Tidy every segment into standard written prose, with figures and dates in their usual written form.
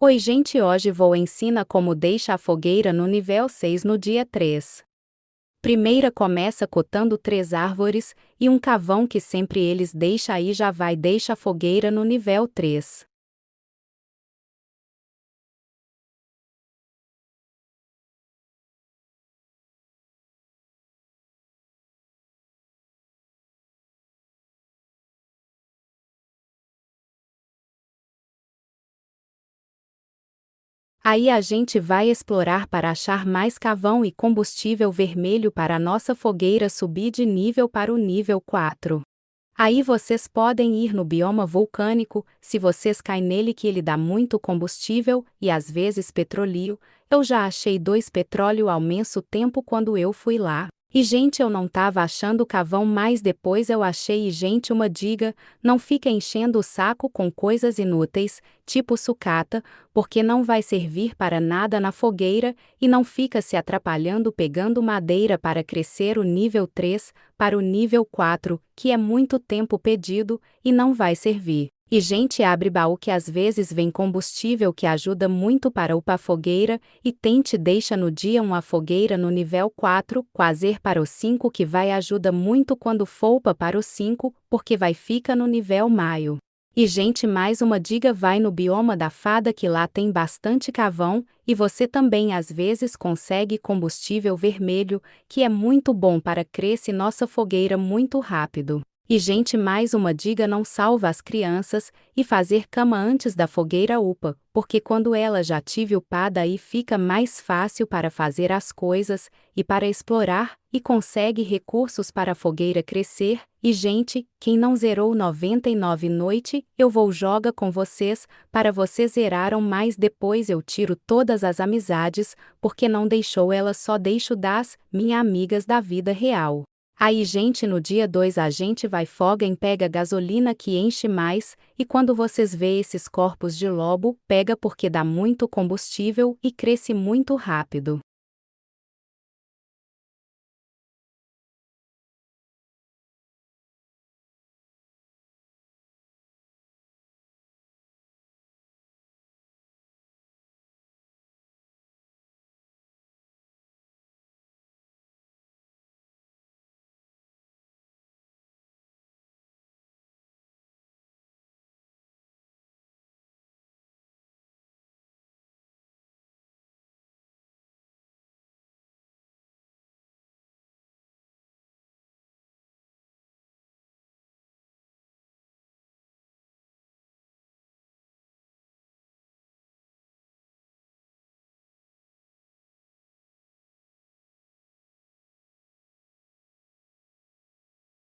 Oi, gente, hoje vou ensinar como deixa a fogueira no nível 6 no dia 3. Primeira começa cortando 3 árvores e um cavão que sempre eles deixa aí já vai deixa a fogueira no nível 3. Aí a gente vai explorar para achar mais cavão e combustível vermelho para a nossa fogueira subir de nível para o nível 4. Aí vocês podem ir no bioma vulcânico, se vocês caem nele que ele dá muito combustível e às vezes petróleo. Eu já achei 2 petróleo ao mesmo tempo quando eu fui lá. E gente, eu não tava achando cavão, mas depois eu achei. E gente, uma diga, não fica enchendo o saco com coisas inúteis, tipo sucata, porque não vai servir para nada na fogueira, e não fica se atrapalhando pegando madeira para crescer o nível 3, para o nível 4, que é muito tempo pedido, e não vai servir. E gente, abre baú que às vezes vem combustível que ajuda muito para upar fogueira, e tente deixa no dia 1 a fogueira no nível 4, quase para o 5 que vai ajuda muito quando for upar para o 5, porque vai fica no nível maio. E gente, mais uma dica, vai no bioma da fada que lá tem bastante cavão, e você também às vezes consegue combustível vermelho, que é muito bom para crescer nossa fogueira muito rápido. E gente, mais uma dica, não salva as crianças, e fazer cama antes da fogueira upa, porque quando ela já tive upada aí fica mais fácil para fazer as coisas, e para explorar, e consegue recursos para a fogueira crescer. E gente, quem não zerou 99 noite, eu vou joga com vocês, para vocês zeraram, mas depois eu tiro todas as amizades, porque não deixou ela, só deixo das minhas amigas da vida real. Aí gente, no dia 2 a gente vai foga em pega gasolina que enche mais, e quando vocês vê esses corpos de lobo, pega porque dá muito combustível e cresce muito rápido.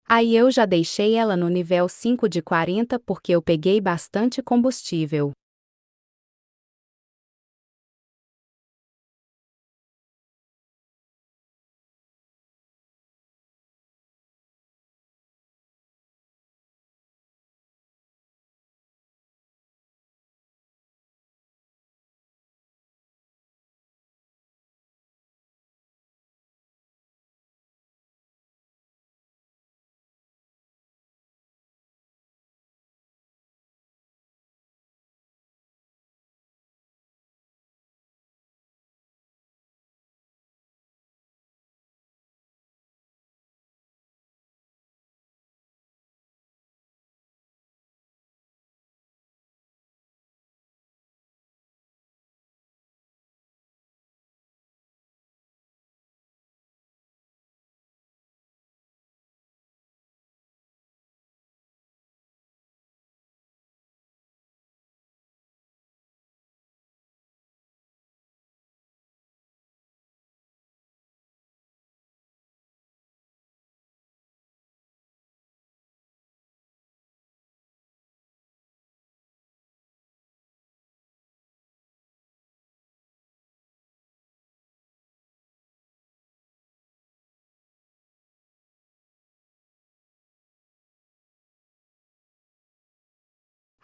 Aí eu já deixei ela no nível 5 de 40 porque eu peguei bastante combustível.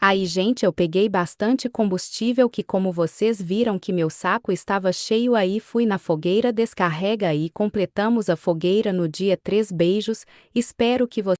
Aí gente, eu peguei bastante combustível que como vocês viram que meu saco estava cheio, aí fui na fogueira descarrega aí completamos a fogueira no dia 3. Beijos, espero que vocês